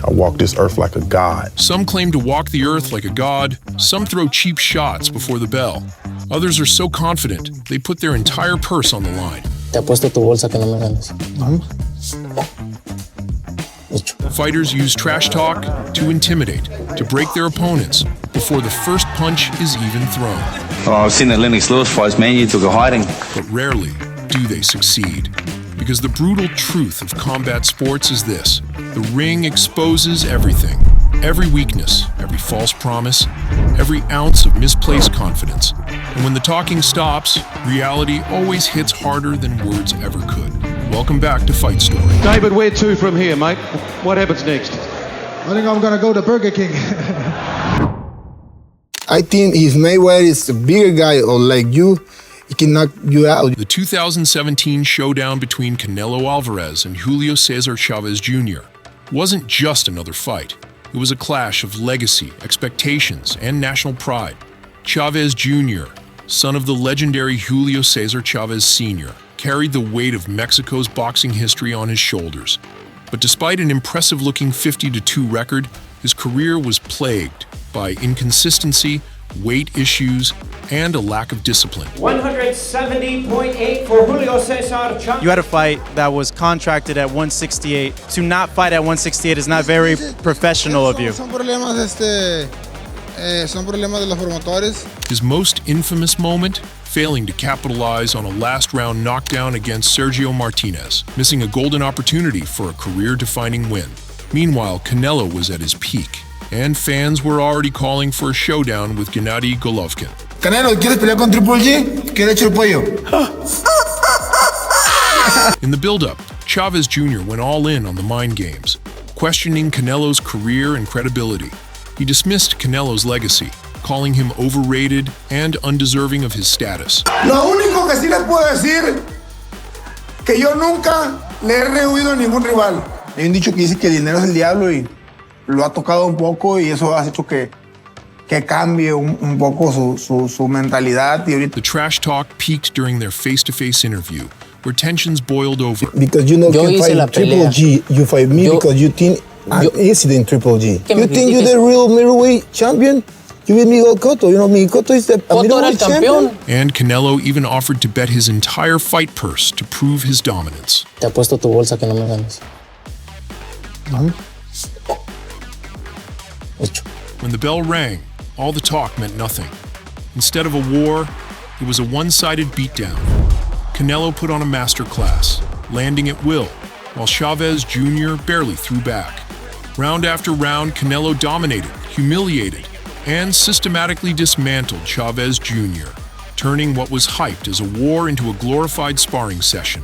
I walk this earth like a god. Some claim to walk the earth like a god. Some throw cheap shots before the bell. Others are so confident, they put their entire purse on the line. Te apuesto tu bolsa que no me ganes. Fighters use trash talk to intimidate, to break their opponents before the first punch is even thrown. Oh, I've seen the Lennox Lewis fights, man. You took a hiding. But rarely do they succeed. Because the brutal truth of combat sports is this: the ring exposes everything. Every weakness, every false promise, every ounce of misplaced confidence. And when the talking stops, reality always hits harder than words ever could. Welcome back to Fight Story. David, where to from here, mate? What happens next? I think I'm gonna go to Burger King. I think if Mayweather is a bigger guy or like you, he can knock you out. The 2017 showdown between Canelo Alvarez and Julio Cesar Chavez Jr. wasn't just another fight. It was a clash of legacy, expectations, and national pride. Chavez Jr., son of the legendary Julio Cesar Chavez Sr., carried the weight of Mexico's boxing history on his shoulders. But despite an impressive-looking 50-2 record, his career was plagued by inconsistency, weight issues, and a lack of discipline. 170.8 for Julio Cesar Chavez. You had a fight that was contracted at 168. To not fight at 168 is not very professional of you. Son problemas de los promotores. His most infamous moment? Failing to capitalize on a last-round knockdown against Sergio Martinez, missing a golden opportunity for a career-defining win. Meanwhile, Canelo was at his peak, and fans were already calling for a showdown with Gennady Golovkin. Canelo, ¿quieres pelear con Triple G? ¿Quieres echar el pollo? In the build-up, Chavez Jr. went all in on the mind games, questioning Canelo's career and credibility. He dismissed Canelo's legacy, calling him overrated and undeserving of his status. Lo único que sí les puedo decir que yo nunca le he rehuido a ningún rival. Hay un dicho que dice que el dinero es el diablo y lo ha tocado un poco y eso ha hecho que cambie un poco su mentalidad. The trash talk peaked during their face-to-face interview, where tensions boiled over. Because you know can fight Triple G, you fight me because you think I'm easy than Triple G. You think you're the real middleweight champion? You beat Miguel Cotto. You know, Miguel Cotto is the middleweight champion. And Canelo even offered to bet his entire fight purse to prove his dominance. Te apuesto tu bolsa que no me ganes. When the bell rang, all the talk meant nothing. Instead of a war, it was a one-sided beatdown. Canelo put on a masterclass, landing at will, while Chavez Jr. barely threw back. Round after round, Canelo dominated, humiliated, and systematically dismantled Chavez Jr., turning what was hyped as a war into a glorified sparring session.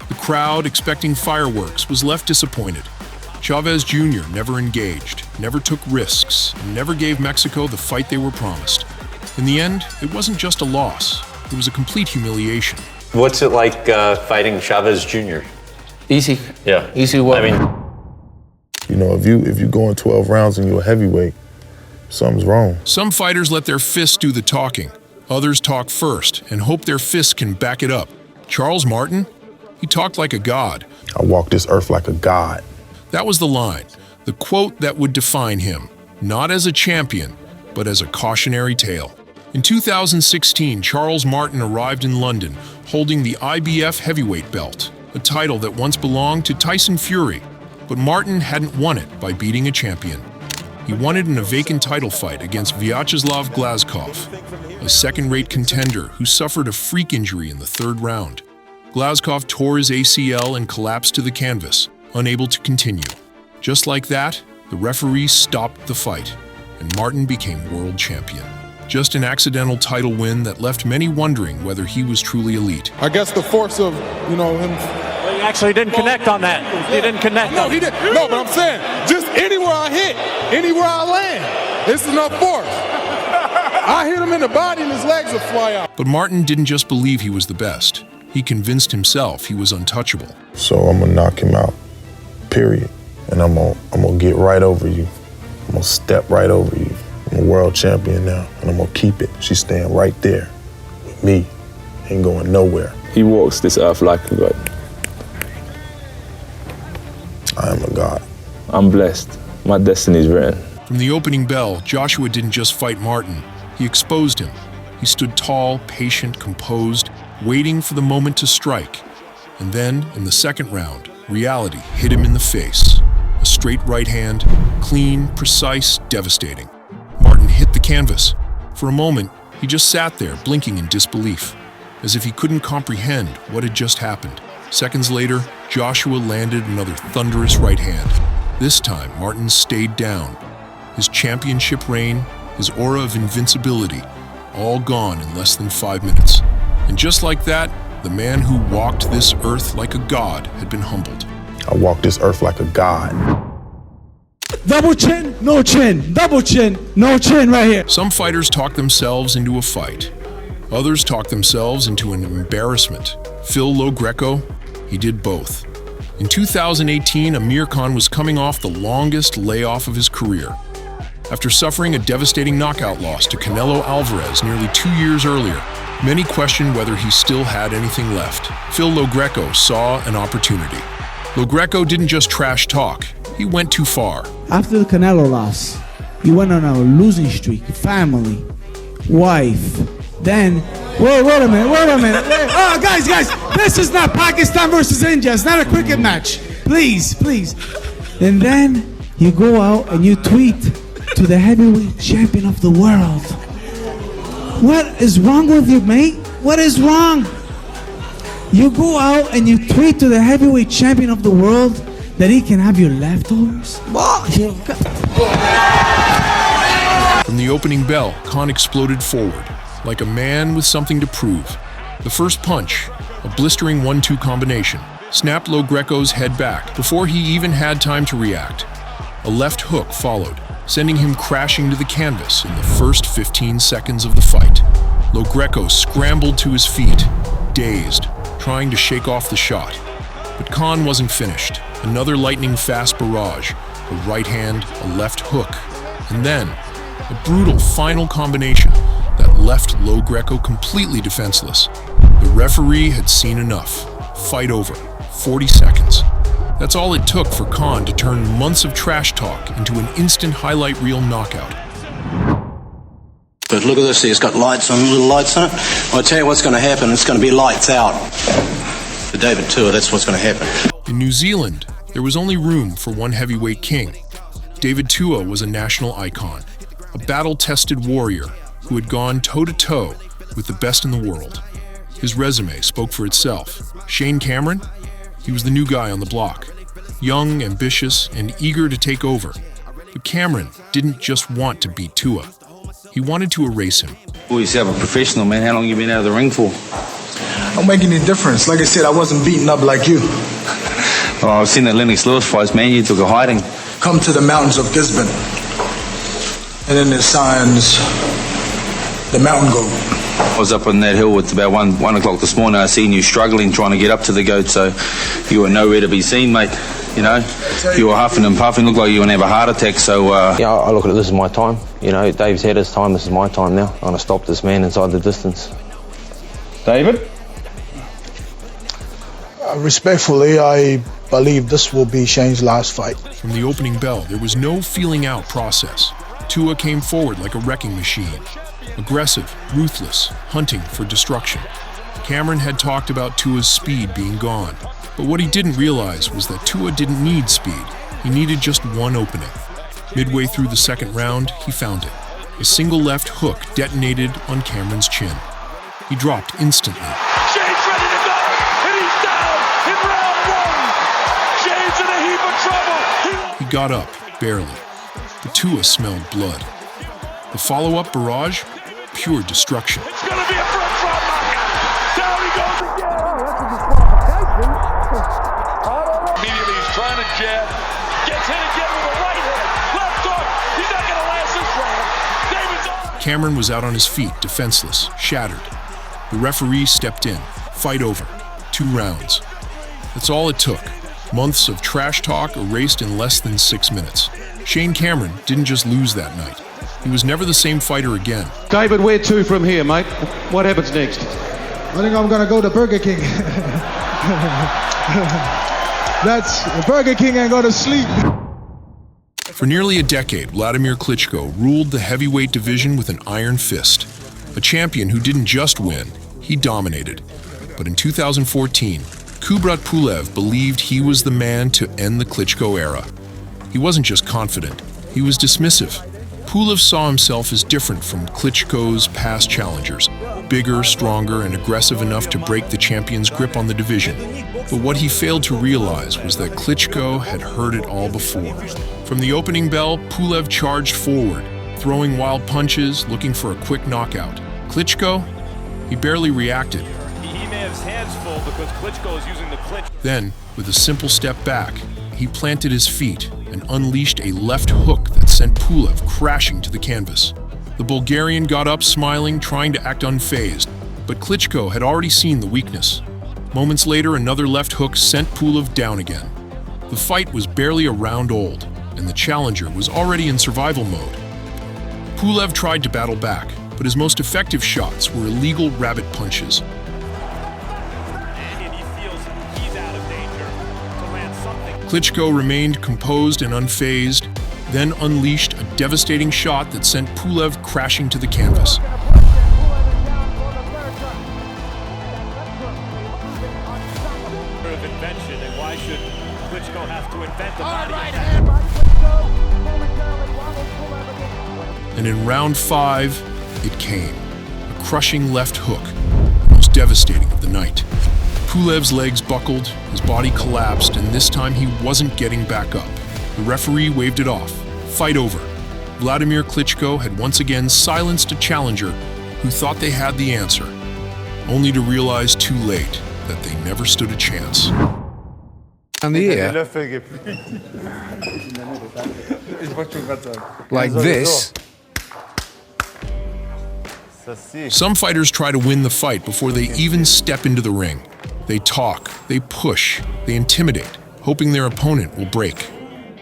The crowd, expecting fireworks, was left disappointed. Chavez Jr. never engaged, never took risks, and never gave Mexico the fight they were promised. In the end, it wasn't just a loss, it was a complete humiliation. What's it like fighting Chavez Jr.? Easy. Yeah. Easy work. I mean, You know, if you go in 12 rounds and you're a heavyweight, something's wrong. Some fighters let their fists do the talking. Others talk first and hope their fists can back it up. Charles Martin? He talked like a god. I walk this earth like a god. That was the line, the quote that would define him, not as a champion, but as a cautionary tale. In 2016, Charles Martin arrived in London holding the IBF heavyweight belt, a title that once belonged to Tyson Fury, but Martin hadn't won it by beating a champion. He won it in a vacant title fight against Vyacheslav Glazkov, a second-rate contender who suffered a freak injury in the third round. Glazkov tore his ACL and collapsed to the canvas, unable to continue. Just like that, the referee stopped the fight, and Martin became world champion. Just an accidental title win that left many wondering whether he was truly elite. I guess the force of, him. Well, he actually didn't connect on that. He didn't connect. No, he didn't. No, but I'm saying, just anywhere I hit, anywhere I land, this is enough force. I hit him in the body and his legs will fly out. But Martin didn't just believe he was the best. He convinced himself he was untouchable. So I'm gonna knock him out, period. And I'm gonna get right over you. I'm gonna step right over you. I'm a world champion now, and I'm gonna keep it. She's staying right there with me, ain't going nowhere. He walks this earth like a god. I am a god. I'm blessed. My destiny's written. From the opening bell, Joshua didn't just fight Martin, he exposed him. He stood tall, patient, composed, waiting for the moment to strike. And then, in the second round, reality hit him in the face. A straight right hand, clean, precise, devastating. Martin hit the canvas. For a moment, he just sat there, blinking in disbelief, as if he couldn't comprehend what had just happened. Seconds later, Joshua landed another thunderous right hand. This time, Martin stayed down. His championship reign, his aura of invincibility, all gone in less than 5 minutes. And just like that, the man who walked this earth like a god had been humbled. I walked this earth like a god. Double chin, no chin. Double chin, no chin right here. Some fighters talk themselves into a fight. Others talk themselves into an embarrassment. Phil Greco, he did both. In 2018, Amir Khan was coming off the longest layoff of his career. After suffering a devastating knockout loss to Canelo Alvarez nearly 2 years earlier, many questioned whether he still had anything left. Phil Greco saw an opportunity. Greco didn't just trash talk, he went too far. After the Canelo loss, he went on a losing streak, family, wife. Then, wait a minute. Oh, guys, this is not Pakistan versus India. It's not a cricket match. Please. And then you go out and you tweet to the heavyweight champion of the world. What is wrong with you, mate? What is wrong? You go out and you tweet to the heavyweight champion of the world that he can have your leftovers? From the opening bell, Khan exploded forward, like a man with something to prove. The first punch, a blistering 1-2 combination, snapped Greco's head back before he even had time to react. A left hook followed, sending him crashing to the canvas in the first 15 seconds of the fight. Greco scrambled to his feet, dazed, trying to shake off the shot. But Khan wasn't finished. Another lightning-fast barrage, a right hand, a left hook, and then a brutal final combination that left Greco completely defenseless. The referee had seen enough. Fight over. 40 seconds. That's all it took for Khan to turn months of trash talk into an instant highlight reel knockout. But look at this, it's got lights on, little lights on it. I'll tell you what's going to happen, it's going to be lights out. For David Tua, that's what's going to happen. In New Zealand, there was only room for one heavyweight king. David Tua was a national icon, a battle-tested warrior who had gone toe-to-toe with the best in the world. His resume spoke for itself. Shane Cameron? He was the new guy on the block. Young, ambitious, and eager to take over. But Cameron didn't just want to beat Tua. He wanted to erase him. Well, yourself a professional, man. How long you been out of the ring for? I'm making a difference. Like I said, I wasn't beaten up like you. Oh, I've seen the Lennox Lewis fights, man. You took a hiding. Come to the mountains of Gisborne. And then there's signs, the mountain goat. I was up on that hill at about 1 o'clock this morning. I seen you struggling, trying to get up to the goat, so you were nowhere to be seen, mate. You know, you were huffing and puffing, looked like you were going to have a heart attack, so... Yeah, I look at it, this is my time. You know, Dave's had his time, this is my time now. I'm going to stop this man inside the distance. David? Respectfully, I believe this will be Shane's last fight. From the opening bell, there was no feeling out process. Tua came forward like a wrecking machine. Aggressive, ruthless, hunting for destruction. Cameron had talked about Tua's speed being gone. But what he didn't realize was that Tua didn't need speed. He needed just one opening. Midway through the second round, he found it. A single left hook detonated on Cameron's chin. He dropped instantly. Shane's ready to go, and he's down in round one. Shane's in a heap of trouble. He got up, barely. But Tua smelled blood. The follow-up barrage? Pure destruction. It's going to be a front knockout. Down he goes again. Immediately he's trying to jab. Gets hit again with a right hand. Left hook. He's not going to last this round. David's on. Cameron was out on his feet, defenseless, shattered. The referee stepped in. Fight over. 2 rounds. That's all it took. Months of trash talk erased in less than 6 minutes. Shane Cameron didn't just lose that night. He was never the same fighter again. David, where to from here, mate? What happens next? I think I'm gonna go to Burger King. That's Burger King and go to sleep. For nearly a decade, Wladimir Klitschko ruled the heavyweight division with an iron fist. A champion who didn't just win, he dominated. But in 2014, Kubrat Pulev believed he was the man to end the Klitschko era. He wasn't just confident, he was dismissive. Pulev saw himself as different from Klitschko's past challengers, bigger, stronger, and aggressive enough to break the champion's grip on the division. But what he failed to realize was that Klitschko had heard it all before. From the opening bell, Pulev charged forward, throwing wild punches, looking for a quick knockout. Klitschko? He barely reacted. He may have his hands full because Klitschko is using the clinch. Then, with a simple step back, he planted his feet and unleashed a left hook that sent Pulev crashing to the canvas. The Bulgarian got up smiling, trying to act unfazed, but Klitschko had already seen the weakness. Moments later, another left hook sent Pulev down again. The fight was barely a round old, and the challenger was already in survival mode. Pulev tried to battle back, but his most effective shots were illegal rabbit punches. And he feels he's out of danger to land something. Klitschko remained composed and unfazed, then unleashed a devastating shot that sent Pulev crashing to the canvas. Of invention, and why should Klitschko have to invent the body? And in round 5, it came. A crushing left hook, the most devastating of the night. Pulev's legs buckled, his body collapsed, and this time he wasn't getting back up. The referee waved it off. Fight over. Wladimir Klitschko had once again silenced a challenger who thought they had the answer, only to realize too late that they never stood a chance. Like this. Some fighters try to win the fight before they even step into the ring. They talk, they push, they intimidate, hoping their opponent will break.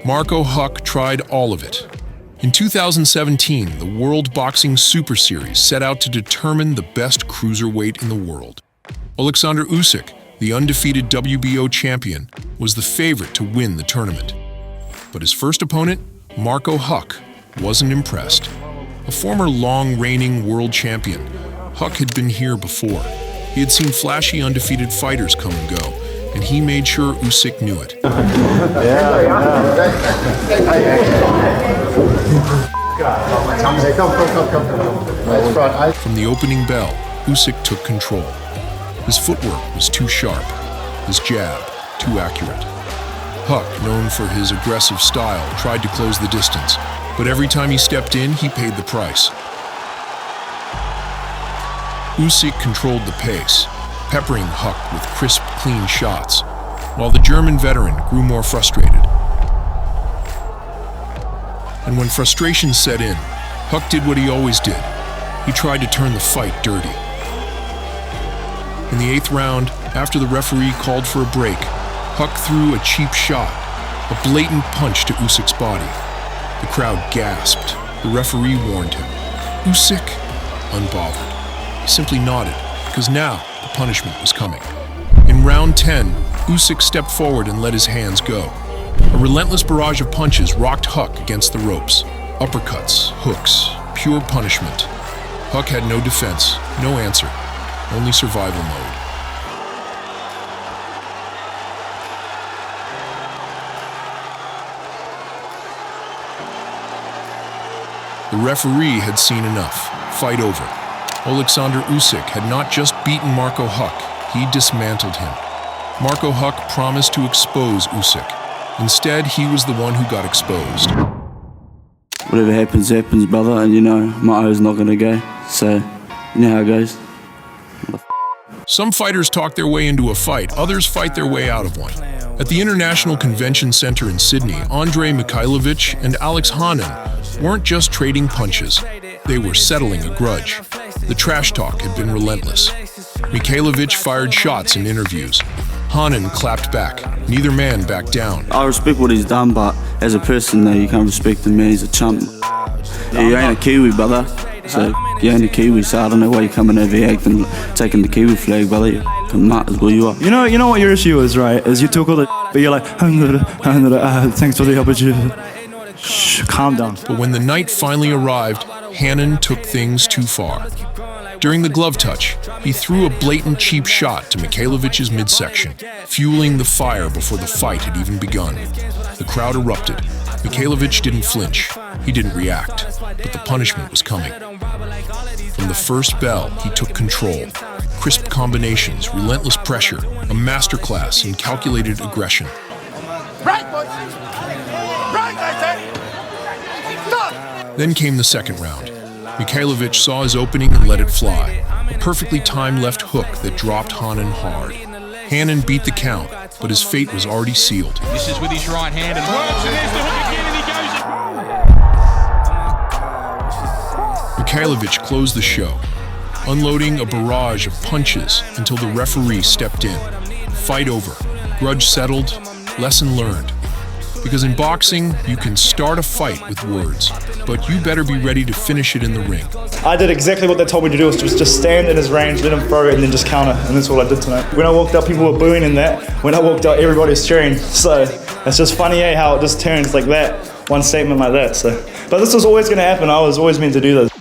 Marco Huck tried all of it. In 2017, the World Boxing Super Series set out to determine the best cruiserweight in the world. Oleksandr Usyk, the undefeated WBO champion, was the favorite to win the tournament. But his first opponent, Marco Huck, wasn't impressed. A former long-reigning world champion, Huck had been here before. He had seen flashy undefeated fighters come and go, and he made sure Usyk knew it. From the opening bell, Usyk took control. His footwork was too sharp, his jab too accurate. Huck, known for his aggressive style, tried to close the distance, but every time he stepped in, he paid the price. Usyk controlled the pace, peppering Huck with crisp, clean shots, while the German veteran grew more frustrated. And when frustration set in, Huck did what he always did. He tried to turn the fight dirty. In the 8th round, after the referee called for a break, Huck threw a cheap shot, a blatant punch to Usyk's body. The crowd gasped. The referee warned him. Usyk, unbothered. He simply nodded, because now the punishment was coming. In round 10, Usyk stepped forward and let his hands go. A relentless barrage of punches rocked Huck against the ropes. Uppercuts, hooks, pure punishment. Huck had no defense, no answer, only survival mode. The referee had seen enough. Fight over. Oleksandr Usyk had not just beaten Marco Huck, he dismantled him. Marco Huck promised to expose Usyk. Instead, he was the one who got exposed. Whatever happens, happens, brother, and you know, my O's not gonna go, so you know how it goes. Some fighters talk their way into a fight, others fight their way out of one. At the International Convention Center in Sydney, Mikhailovich and Alex Hanan weren't just trading punches, they were settling a grudge. The trash talk had been relentless. Mikhailovich fired shots in interviews. Hanan clapped back. Neither man backed down. I respect what he's done, but as a person, though, you can't respect him, man. He's a chump. You ain't a Kiwi, brother. So, you ain't a Kiwi, so I don't know why you're coming over here acting, taking the Kiwi flag, brother. You're a nut is what you are. You know what your issue is, right? Is you took all the but you're like, thanks for the opportunity. Shh, calm down. But when the night finally arrived, Hanan took things too far. During the glove touch, he threw a blatant cheap shot to Mikhailovich's midsection, fueling the fire before the fight had even begun. The crowd erupted. Mikhailovich didn't flinch. He didn't react. But the punishment was coming. From the first bell, he took control. Crisp combinations, relentless pressure, a masterclass in calculated aggression. Then came the second round. Mikhailovich saw his opening and let it fly. A perfectly timed left hook that dropped Hanan hard. Hanan beat the count, but his fate was already sealed. Misses with his right hand and works, and there's the hook again, and he goes. Mikhailovich closed the show, unloading a barrage of punches until the referee stepped in. Fight over. Grudge settled. Lesson learned. Because in boxing, you can start a fight with words, but you better be ready to finish it in the ring. I did exactly what they told me to do, was just stand in his range, let him throw it, and then just counter, and that's all I did tonight. When I walked out, people were booing and that. When I walked out, everybody was cheering. So it's just funny, how it just turns like that, one statement like that. So, but this was always going to happen. I was always meant to do this.